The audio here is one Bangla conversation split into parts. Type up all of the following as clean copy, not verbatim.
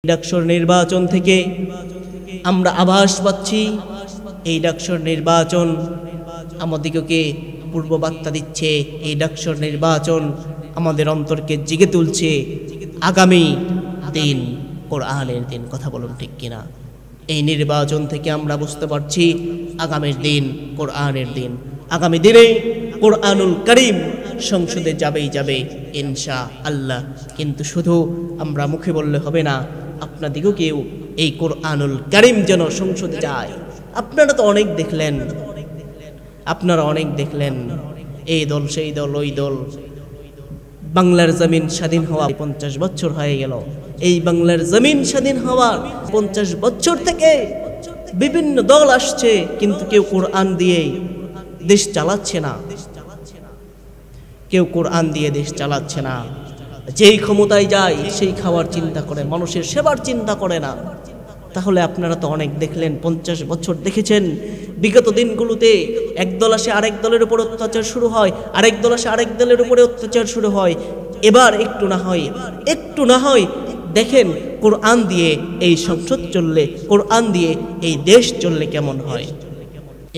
ডাকসুর নির্বাচন থেকে আমরা আভাস পাচ্ছি এই ডাকসুর নির্বাচন আমাদেরকে পূর্ববার্তা দিচ্ছে। এই ডাকসুর নির্বাচন আমাদের অন্তরকে জেগে তুলছে আগামী দিন কোরআনের দিন। কথা বলুন ঠিক কিনা? এই নির্বাচন থেকে আমরা বুঝতে পারছি আগামীর দিন কোরআনের দিন। আগামী দিনে কোরআনুল কারীম সংসদে যাবে ইনশাআল্লাহ। কিন্তু শুধু আমরা মুখে বললে হবে না, আপনাদিকেও এই কোরআনুল কারীম যেন সংসদে যায়। আপনারা অনেক দেখলেন এই দল সেই দল ওই দল। বাংলার জমিন স্বাধীন হওয়া 50 বছর হয়ে গেল। এই বাংলার জমিন স্বাধীন হওয়ার 50 বছর থেকে বিভিন্ন দল আসছে, কিন্তু কেউ কোরআন দিয়ে দেশ চালাচ্ছে না। কেউ কোরআন দিয়ে দেশ চালাচ্ছে না। যেই ক্ষমতায় যায় সেই খাওয়ার চিন্তা করে, মানুষের সেবার চিন্তা করে না। তাহলে আপনারা তো অনেক দেখলেন, 50 বছর দেখেছেন। বিগত দিনগুলোতে এক দল আসে আরেক দলের উপর অত্যাচার শুরু হয়, আরেক দল আসে আরেক দলের উপরে অত্যাচার শুরু হয়। এবার একটু না হয় দেখেন কোরআন দিয়ে এই সংসদ চললে, কোরআন দিয়ে এই দেশ চললে কেমন হয়।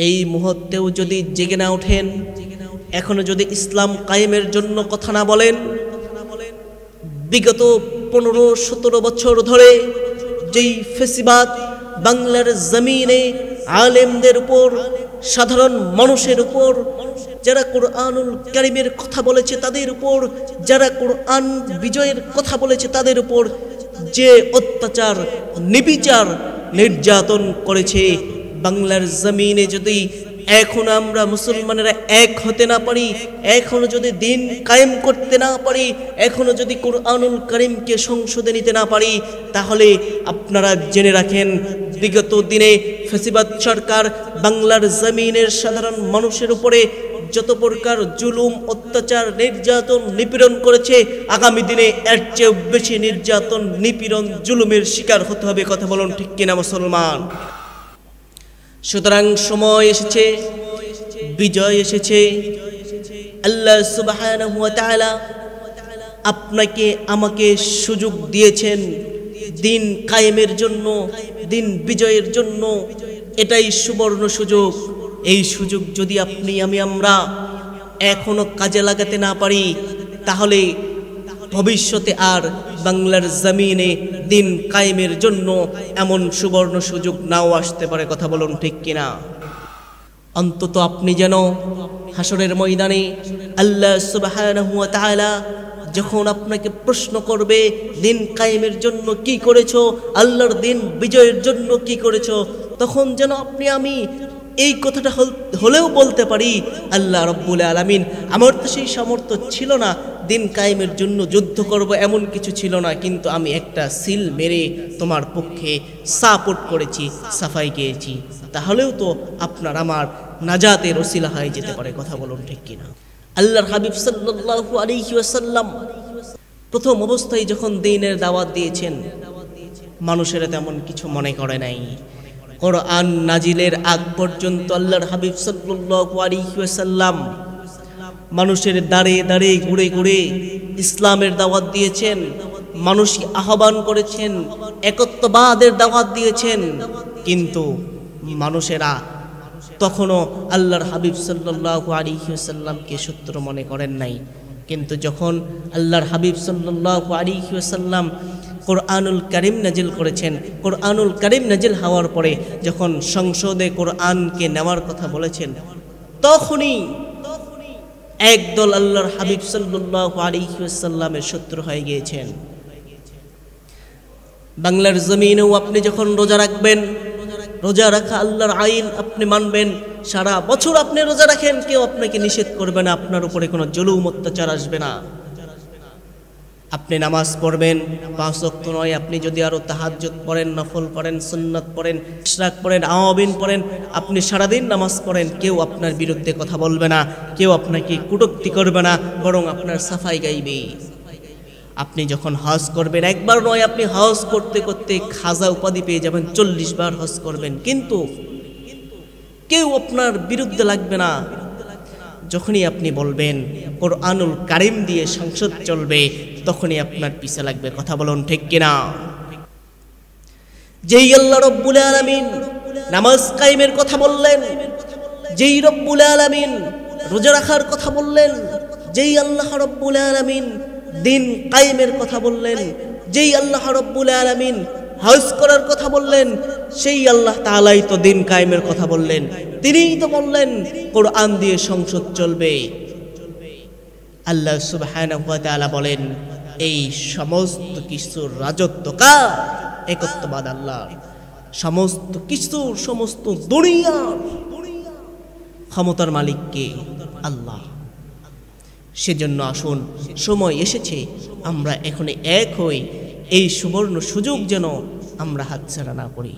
এই মুহূর্তেও যদি জেগে না ওঠেন, এখনো যদি ইসলাম কায়েমের জন্য কথা না বলেন, বিগত 15-17 বছর ধরে যেই ফেসিবাদ বাংলার জমিনে আলেমদের উপর, সাধারণ মানুষের উপর, যারা কোরআনুল কারীমের কথা বলেছে তাদের উপর, যারা কোরআন বিজয়ের কথা বলেছে তাদের উপর যে অত্যাচার, নির্বিচার, নির্যাতন করেছে বাংলার জমিনে, যদি এখন আমরা মুসলমানেরা এক হতে না পারি, এখনো যদি দিন কায়েম করতে না পারি, এখনো যদি কোরআনুল কারীমকে সংসদে নিতে না পারি, তাহলে আপনারা জেনে রাখেন বিগত দিনে ফ্যাসিবাদ সরকার বাংলার জমিনের সাধারণ মানুষের উপরে যত প্রকার জুলুম, অত্যাচার, নির্যাতন, নিপীড়ন করেছে, আগামী দিনে এর চেয়ে বেশি নির্যাতন, নিপীড়ন, জুলুমের শিকার হতে হবে। কথা বলুন ঠিক কিনা মুসলমান? সুতরাং সময় এসেছে, বিজয় এসেছে। আল্লাহ সুবহানাহু ওয়া তাআলা আপনাকে আমাকে সুযোগ দিয়েছেন দিন কায়েমের জন্য, দিন বিজয়ের জন্য। এটাই সুবর্ণ সুযোগ। এই সুযোগ যদি আমরা এখনো কাজে লাগাতে না পারি, তাহলে ভবিষ্যতে আর বাংলার জমিনে দিন কায়েমের জন্য এমন সুবর্ণ সুযোগ নাও আসতে পারে। কথা বলুন ঠিক কিনা? অন্তত আপনি যেন হাসরের ময়দানে আল্লাহ সুবহানাহু ওয়া তাআলা যখন আপনাকে প্রশ্ন করবে দিন কায়েমের জন্য কি করেছো, আল্লাহর দিন বিজয়ের জন্য কি করেছো, তখন যেন আমি এই কথাটা হলেও বলতে পারি, আল্লাহ রাব্বুল আলামিন, আমার তো সেই সামর্থ্য ছিল না দিন কায়েমের জন্য যুদ্ধ করব, এমন কিছু ছিল না, কিন্তু আমি একটা সিল মেরে তোমার পক্ষে সাপোর্ট করেছি, সাফাই গিয়েছি। তাহলেও তো আপনার আমার নাজাতের ওসিলা হয়ে যেতে পারে। কথা বলুন ঠিক কিনা? আল্লাহর হাবিব সাল্লাল্লাহু আলাইহি ওয়াসাল্লাম প্রথম অবস্থায় যখন দ্বীনের দাওয়াত দিয়েছেন, মানুষেরা তেমন কিছু মনে করে নাই। কোরআন নাজিলের আগ পর্যন্ত আল্লাহর হাবিব সাল্লাল্লাহু আলাইহি ওয়াসাল্লাম মানুষের দাঁড়ে দাঁড়ে ঘুরে ঘুরে ইসলামের দাওয়াত দিয়েছেন, মানুষকে আহ্বান করেছেন, একত্ববাদের দাওয়াত দিয়েছেন। কিন্তু মানুষেরা তখনও আল্লাহর হাবিব সাল্লাল্লাহু আলাইহি ওয়াসাল্লামকে সত্য মনে করেন নাই। কিন্তু যখন আল্লাহর হাবিব সাল্লাল্লাহু আলাইহি ওয়াসাল্লাম কোরআনুল কারীম নাজিল করেছেন, কোরআনুল কারীম নাজিল হওয়ার পরে যখন সংসদে কোরআনকে নেওয়ার কথা বলেছেন, তখনই একদল আল্লাহর হাবিব সাল্লাল্লাহু আলাইহি ওয়াসাল্লামের শত্রু হয়ে গিয়েছেন। বাংলার জমিনেও আপনি যখন রোজা রাখবেন, রোজা রাখা আল্লাহর আইন আপনি মানবেন, সারা বছর আপনি রোজা রাখেন, কেউ আপনাকে নিষেধ করবে না, আপনার উপরে কোনো জুলুম অত্যাচার আসবে না। আপনি নামাজ পড়বেন 5 ওয়াক্ত নয়, আপনি যদি আরো তাহাজ্জুদ পড়েন, নফল পড়েন, সুন্নাত পড়েন, ইশরাক পড়েন, আওয়াবিন পড়েন, আপনি সারাদিন নামাজ পড়েন, কেউ আপনার বিরুদ্ধে কথা বলবে না, কেউ আপনাকে কটূক্তি করবে না, বরং আপনার সাফাই গাইবে। আপনি যখন হজ করবেন, একবার নয়, আপনি হজ করতে করতে খাজা উপাধি পেয়ে যাবেন, 40 বার হজ করবেন, কিন্তু কেউ আপনার বিরুদ্ধে লাগবে না। যখনই আপনি বলবেন কোরআনুল কারীম দিয়ে সংসদ চলবে, তখনই আপনার পিছে লাগবে। কথা বলুন ঠিক কিনা? যেই আল্লাহ রব্বুল আলামিন নামাজ কায়েমের কথা বললেন, যেই রব্বুল আলামিন রোজা রাখার কথা বললেন, যেই আল্লাহ রব্বুল আলামিন দিন কায়েমের কথা বললেন, যেই আল্লাহ রব্বুল আলামিন হজ করার কথা বললেন, সেই আল্লাহ তাআলাই তো দিন কায়েমের কথা বললেন। তিনিই তো বললেন কোরআন দিয়ে সংসদ চলবে। আল্লাহ সুবহানাহু ওয়া তাআলা বলেন এই সমস্ত কিছুর রাজত্ব কার? একত্ববাদ আল্লাহর। সমস্ত কিছুর, সমস্ত দুনিয়ার ক্ষমতার মালিক কে? আল্লাহ। সেজন্য আসুন, সময় এসেছে আমরা এখন এক হই, এই সুবর্ণ সুযোগ যেন আমরা হাতছাড়া না করি।